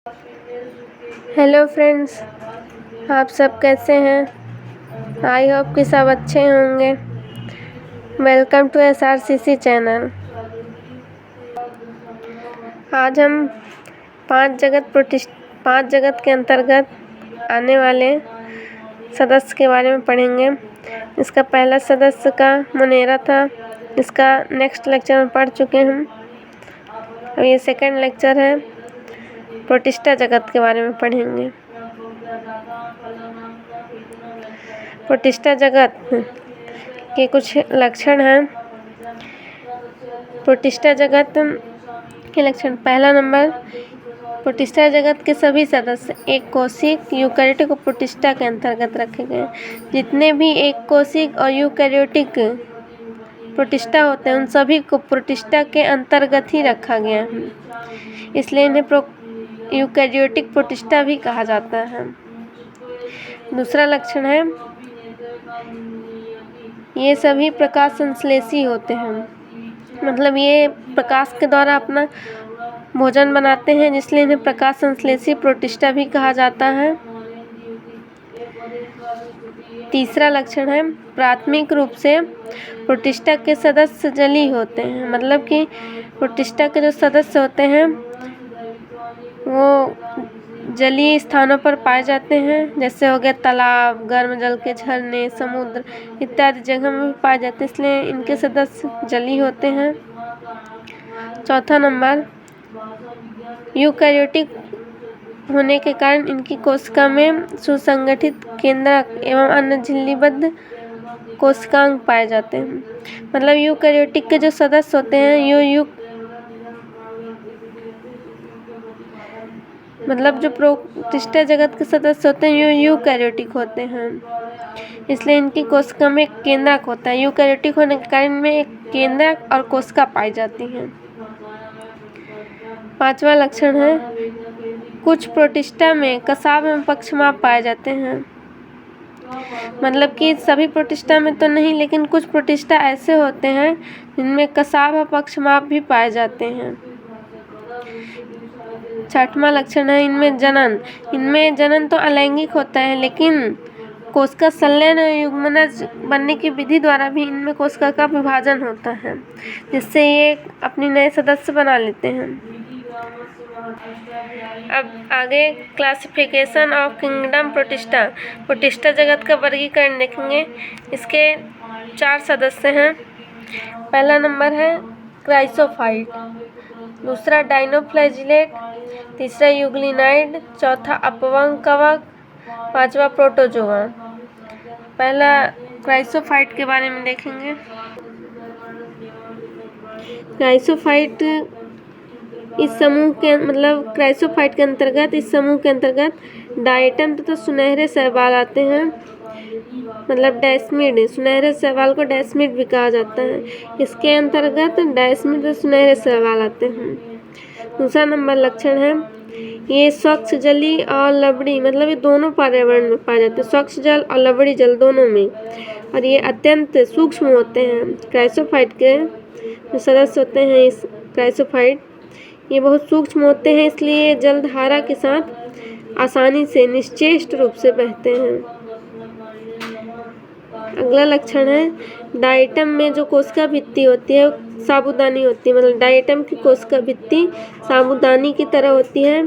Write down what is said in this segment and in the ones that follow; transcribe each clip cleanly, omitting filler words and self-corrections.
Hello friends, आप सब कैसे हैं। आई होप कि सब अच्छे होंगे। Welcome to SRCC channel. आज हम पांच जगत के अंतर्गत आने वाले सदस्य के बारे में पढ़ेंगे। इसका पहला सदस्य का मुनेरा था। इसका नेक्स्ट लेक्चर में पढ़ चुके हैं। अब ये सेकंड लेक्चर है, प्रोटिस्टा जगत के बारे में पढ़ेंगे। प्रोटिस्टा जगत के कुछ लक्षण हैं। प्रोटिस्टा जगत के लक्षण, पहला नंबर, प्रोटिस्टा जगत के सभी सदस्य एक कोशिक यूकैरियोटिक और प्रोटिस्टा के अंतर्गत रखे गए। जितने भी एक कोशिक और यूकैरियोटिक प्रोटिस्टा होते हैं उन सभी को प्रोटिस्टा के अंतर्गत ही रखा गया है, इसलिए इन्हें यूकैरियोटिक प्रोटिस्टा भी कहा जाता है। दूसरा लक्षण है, ये सभी प्रकाश संश्लेषी होते हैं, मतलब ये प्रकाश के द्वारा अपना भोजन बनाते हैं, इसलिए इन्हें प्रकाश संश्लेषी प्रोटिस्टा भी कहा जाता है। तीसरा लक्षण है, प्राथमिक रूप से प्रोटिस्टा के सदस्य जलीय होते हैं, मतलब कि प्रोटिस्टा के जो सदस्य होते हैं वो जलीय स्थानों पर पाए जाते हैं, जैसे हो गया तालाब, गर्म जल के झरने, समुद्र इत्यादि जगह में भी पाए जाते हैं, इसलिए इनके सदस्य जलीय होते हैं। चौथा नंबर, यूकैरियोटिक होने के कारण इनकी कोशिका में सुसंगठित केंद्रक एवं अन्य झिल्लीबद्ध कोशिकांग पाए जाते हैं। मतलब यूकैरियोटिक के जो सदस्य होते हैं मतलब जो प्रोटिस्टा जगत के सदस्य होते हैं यूकैरियोटिक होते हैं, इसलिए इनकी कोशिका में एक केंद्रक होता है। यूकैरियोटिक होने के कारण में एक केंद्रक और कोशिका पाई जाती हैं। पांचवा लक्षण है, कुछ प्रोटिस्टा में कसाव एवं पक्षमाप पाए जाते हैं, मतलब कि सभी प्रोटिस्टा में तो नहीं, लेकिन कुछ प्रोटिस्टा ऐसे होते हैं जिनमें कसाव और पक्षमाप भी पाए जाते हैं। छठवां लक्षण है, इनमें जनन तो अलैंगिक होता है, लेकिन कोशिका संलयन और युग्मनज बनने की विधि द्वारा भी इनमें कोशिका का विभाजन होता है, जिससे ये अपनी नए सदस्य बना लेते हैं। अब आगे क्लासिफिकेशन ऑफ किंगडम प्रोटिस्टा जगत का वर्गीकरण देखेंगे। इसके 4 सदस्य हैं। पहला नंबर है क्राइसोफाइट, दूसरा डाइनोफ्लैजिलेट, तीसरा यूग्लिनाइड, चौथा अपवर्ग कवक, पांचवा प्रोटोजोआ। पहला क्राइसोफाइट के बारे में देखेंगे। क्राइसोफाइट के अंतर्गत इस समूह के अंतर्गत डायटम तथा सुनहरे शैवाल आते हैं, मतलब डैस्मिड, सुनहरे शैवाल को डैस्मिड भी कहा जाता है। इसके अंतर्गत डैस्मिड और सुनहरे शैवाल आते हैं। दूसरा नंबर लक्षण है, ये स्वच्छ जलीय और लवणी, मतलब ये दोनों पर्यावरण में पाए जाते हैं, स्वच्छ जल और लवणी जल दोनों में, और ये अत्यंत सूक्ष्म होते हैं। क्राइसोफाइट के जो सदस्य होते हैं इस क्राइसोफाइट, ये बहुत सूक्ष्म होते हैं, इसलिए जलधारा के साथ आसानी से निश्चेष्ट रूप से बहते हैं। अगला लक्षण है, डायटम में जो कोशिका भित्ति होती है साबूदानी होती है, मतलब डायटम की कोशिका भित्ति साबूदानी की तरह होती है,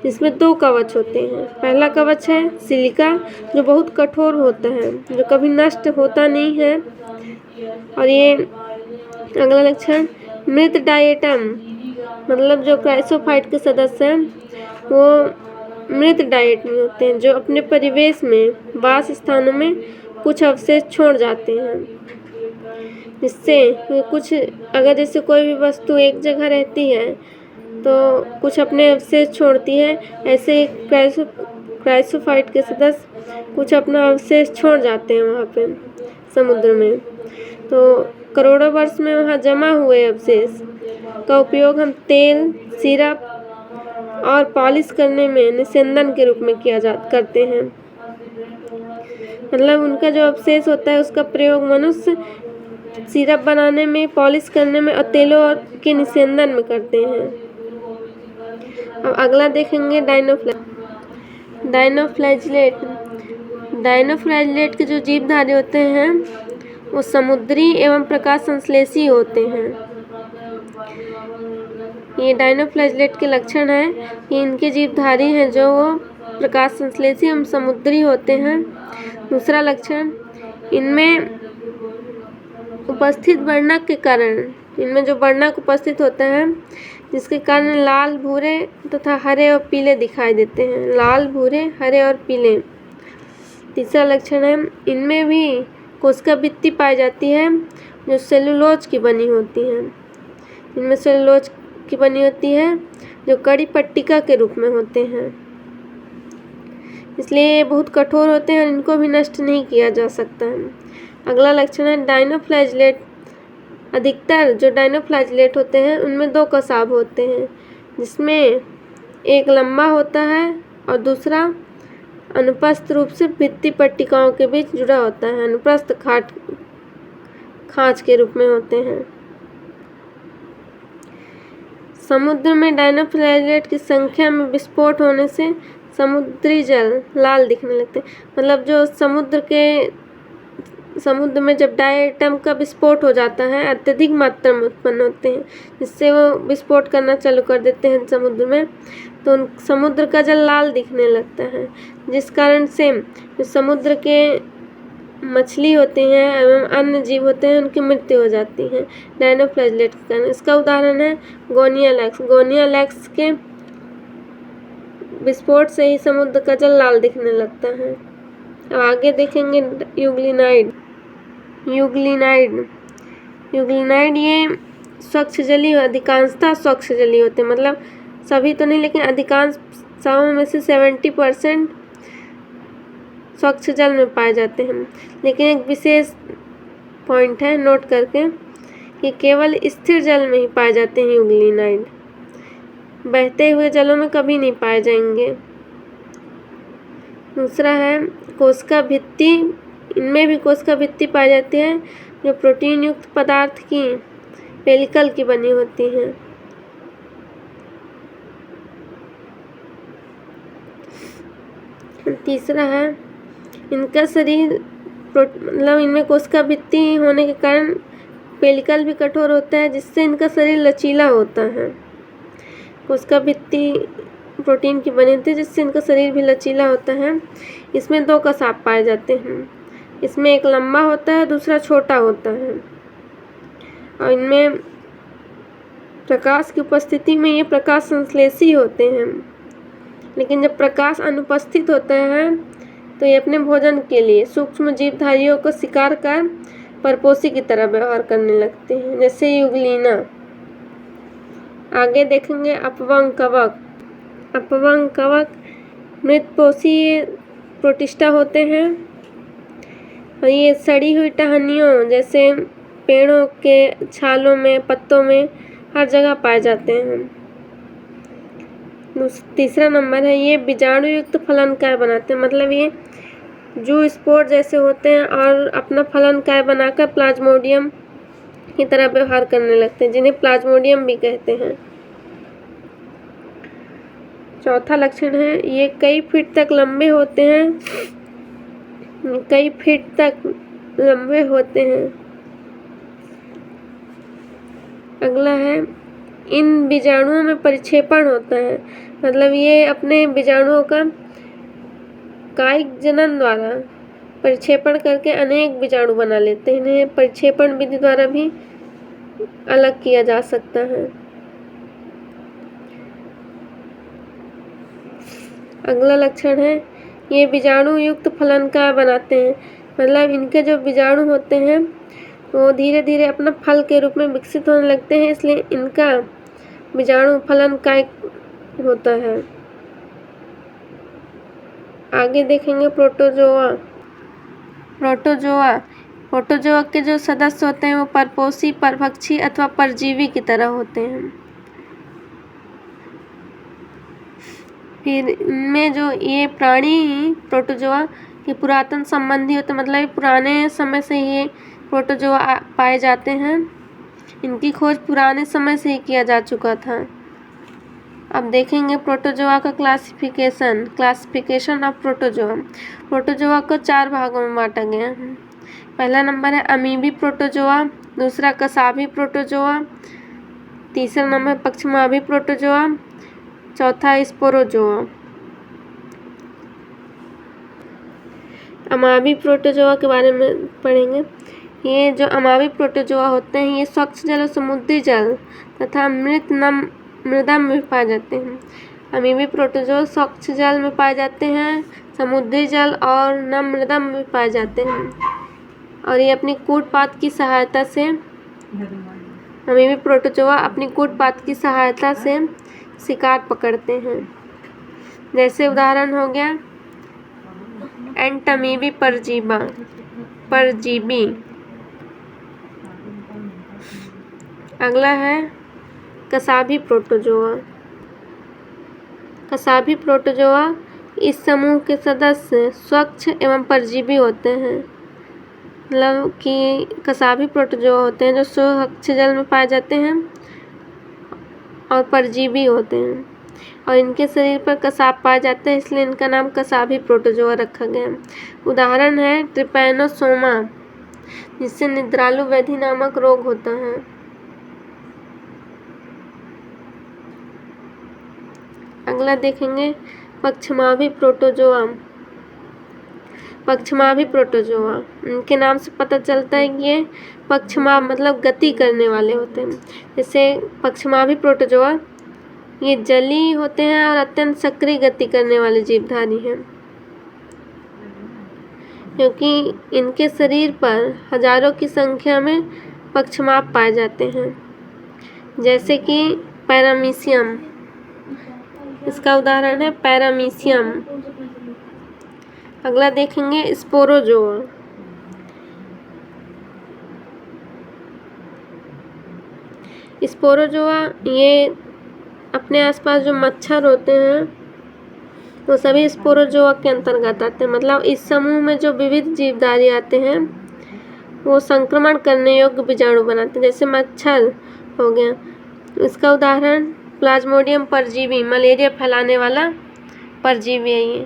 जिसमें 2 कवच होते हैं। पहला कवच है सिलिका, जो बहुत कठोर होता है, जो कभी नष्ट होता नहीं है। और ये अगला लक्षण, मृत डायटम, मतलब जो क्राइसोफाइट के सदस्य हैं वो मृत डाइट में होते हैं, जो अपने परिवेश में वास स्थानों में कुछ अवशेष छोड़ जाते हैं, जिससे कुछ, अगर जैसे कोई भी वस्तु एक जगह रहती है तो कुछ अपने अवशेष छोड़ती है, ऐसे क्राइसोफाइट के सदस्य कुछ अपना अवशेष छोड़ जाते हैं वहाँ पे समुद्र में। तो करोड़ों वर्ष में वहाँ जमा हुए अवशेष का उपयोग हम तेल, सिरप और पॉलिश करने में निस्यंदन के रूप में करते हैं। मतलब उनका जो अवशेष होता है उसका प्रयोग मनुष्य सिरप बनाने में, पॉलिश करने में और तेलों के निस्यंदन में करते हैं। अब अगला देखेंगे डायनोफ्लैजिलेट। डायनोफ्लैजिलेट के जो जीवधारी होते हैं वो समुद्री एवं प्रकाश संश्लेषी होते हैं। ये डायनोफ्लैजिलेट के लक्षण है कि इनके जीवधारी हैं जो वो प्रकाश संश्लेषी एवं समुद्री होते हैं। दूसरा लक्षण, इनमें उपस्थित वर्णक के कारण, इनमें जो वर्णक उपस्थित होते हैं जिसके कारण लाल, भूरे तथा हरे और पीले दिखाई देते हैं। लाल, भूरे, हरे और पीले। तीसरा लक्षण है, इनमें भी कोशिका भित्ति पाई जाती है जो सेलुलोज की बनी होती है। इनमें सेलुलोज की बनी होती है जो कड़ी पट्टिका के रूप में होते हैं, इसलिए ये बहुत कठोर होते हैं और इनको भी नष्ट नहीं किया जा सकता है। अगला लक्षण है डायनोफ्लैजिलेट। अधिकतर जो डायनोफ्लैजिलेट होते हैं उनमें दो कसाब होते हैं, जिसमें एक लंबा होता है और दूसरा अनुप्रस्थ रूप से भित्ति पट्टिकाओं के बीच जुड़ा होता है। अनुप्रस्थ खांच के रूप में होते हैं। समुद्र में डायनोफ्लैजिलेट की संख्या में विस्फोट होने से समुद्री जल लाल दिखने लगते हैं। मतलब जो समुद्र में जब डायटम का विस्फोट हो जाता है, अत्यधिक मात्रा में उत्पन्न होते हैं, जिससे वो विस्फोट करना चालू कर देते हैं समुद्र में, तो समुद्र का जल लाल दिखने लगता है, जिस कारण से जो समुद्र के मछली होती हैं एवं अन्य जीव होते हैं उनकी मृत्यु हो जाती है डायनोफ्लैजिलेट के कारण। इसका उदाहरण है गोनियालैक्स। गोनियालैक्स के विस्फोट से ही समुद्र का जल लाल दिखने लगता है। अब आगे देखेंगे यूग्लिनाइड। यूग्लिनाइड ये स्वच्छ जलीय, अधिकांशतः स्वच्छ जलीय होते हैं। मतलब सभी तो नहीं, लेकिन अधिकांश में से 70% स्वच्छ जल में पाए जाते हैं। लेकिन एक विशेष पॉइंट है नोट करके कि केवल स्थिर जल में ही पाए जाते हैं यूग्लिनाइड, बहते हुए जलों में कभी नहीं पाए जाएंगे। दूसरा है कोशिका भित्ति। इनमें भी कोशिका भित्ति पाई जाती है जो प्रोटीन युक्त पदार्थ की पेलिकल की बनी होती है। तीसरा है इनका शरीर, मतलब इनमें कोशिका भित्ति होने के कारण पेलिकल भी कठोर होता है, जिससे इनका शरीर लचीला होता है। कोशिका भित्ति प्रोटीन की बनी होती है जिससे इनका शरीर भी लचीला होता है। इसमें दो कसाब पाए जाते हैं, इसमें एक लंबा होता है, दूसरा छोटा होता है। और इनमें प्रकाश की उपस्थिति में ये प्रकाश संश्लेषी होते हैं, लेकिन जब प्रकाश अनुपस्थित होता है तो ये अपने भोजन के लिए सूक्ष्म जीवधारियों को शिकार कर परपोषी की तरह व्यवहार करने लगते हैं, जैसे यूग्लिना। आगे देखेंगे अपवंग कवक। अपवंग कवक मृतपोषी प्रोटिस्टा होते हैं और ये सड़ी हुई टहनियों जैसे पेड़ों के छालों में, पत्तों में हर जगह पाए जाते हैं। तीसरा नंबर है ये बीजाणु युक्त फलनकाय बनाते हैं। मतलब ये जू स्पोर जैसे होते हैं और अपना फलनकाय बनाकर प्लाज्मोडियम की तरह व्यवहार करने लगते हैं, जिन्हें प्लाज्मोडियम भी कहते हैं। चौथा लक्षण है ये कई फीट तक लंबे होते हैं। कई फीट तक लंबे होते हैं। अगला है इन बीजाणुओं में परिक्षेपण होता है। मतलब ये अपने बीजाणुओं का कायिक जनन द्वारा परिक्षेपण करके अनेक बीजाणु बना लेते हैं। इन्हें परिक्षेपण विधि द्वारा भी अलग किया जा सकता है। अगला लक्षण है ये बीजाणु युक्त फलनकाय बनाते हैं। मतलब इनके जो बीजाणु होते हैं वो धीरे धीरे अपना फल के रूप में विकसित होने लगते हैं, इसलिए इनका बीजाणु फलनकाय होता है। आगे देखेंगे प्रोटोजोआ। प्रोटोजोआ के जो सदस्य होते हैं वो परपोषी, परभक्षी अथवा परजीवी की तरह होते हैं। फिर इनमें जो ये प्राणी प्रोटोजोआ के पुरातन संबंधी होते हैं। मतलब पुराने समय से ये प्रोटोजोआ पाए जाते हैं। इनकी खोज पुराने समय से ही किया जा चुका था। अब देखेंगे प्रोटोजोआ का क्लासिफिकेशन ऑफ प्रोटोजोआ। प्रोटोजोआ को 4 भागों में बांटा गया है। पहला नंबर है अमीबी प्रोटोजोआ, दूसरा कसाभी प्रोटोजोआ, तीसरा नंबर पक्षमाभी प्रोटोजोआ, चौथा स्पोरोजोआ। अमाबी प्रोटोजोआ के बारे में पढ़ेंगे। ये जो अमाबी प्रोटोजोआ होते हैं ये स्वच्छ जल और समुद्री जल तथा मृदा में पाए जाते हैं। अमीबी प्रोटोजोआ स्वच्छ जल में पाए जाते हैं, समुद्री जल और नम मृदा में पाए जाते हैं और ये अपनी कूटपात की सहायता से अमीबी प्रोटोजोआ अपनी कूटपात की सहायता से शिकार पकड़ते हैं। जैसे उदाहरण हो गया एंटमीबी परजीवी। अगला है कसाभी प्रोटोजोआ। कसाभी प्रोटोजोआ इस समूह के सदस्य स्वच्छ एवं परजीवी होते हैं। मतलब कि कसाभी प्रोटोजोआ होते हैं जो स्वच्छ जल में पाए जाते हैं और परजीवी होते हैं और इनके शरीर पर कसाब पाए जाते हैं, इसलिए इनका नाम कसाभी प्रोटोजोआ रखा गया। उदाहरण है ट्रिपैनोसोमा जिससे निद्रालु व्याधि नामक रोग होता है। अगला देखेंगे पक्षमाभी प्रोटोजोआ। पक्षमाभी प्रोटोजोआ इनके नाम से पता चलता है कि ये पक्षमा मतलब गति करने वाले होते हैं। जैसे पक्षमाभी प्रोटोजोआ ये जलीय होते हैं और अत्यंत सक्रिय गति करने वाले जीवधारी हैं, क्योंकि इनके शरीर पर हजारों की संख्या में पक्षमाभ पाए जाते हैं। जैसे कि पैरामीशियम, इसका उदाहरण है पैरामीशियम। अगला देखेंगे स्पोरोजोआ। स्पोरोजोआ ये अपने आसपास जो मच्छर होते हैं वो सभी स्पोरोजोआ के अंतर्गत आते हैं। मतलब इस समूह में जो विविध जीवधारी आते हैं वो संक्रमण करने योग्य बीजाणु बनाते हैं। जैसे मच्छर हो गया, इसका उदाहरण प्लाज्मोडियम परजीवी, मलेरिया फैलाने वाला परजीवी है ये,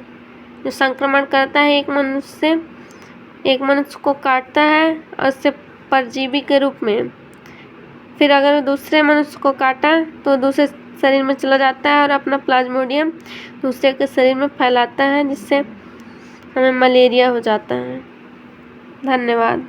जो संक्रमण करता है एक मनुष्य को काटता है और उससे परजीवी के रूप में, फिर अगर दूसरे मनुष्य को काटा तो दूसरे शरीर में चला जाता है और अपना प्लाज्मोडियम दूसरे के शरीर में फैलाता है, जिससे हमें मलेरिया हो जाता है। धन्यवाद।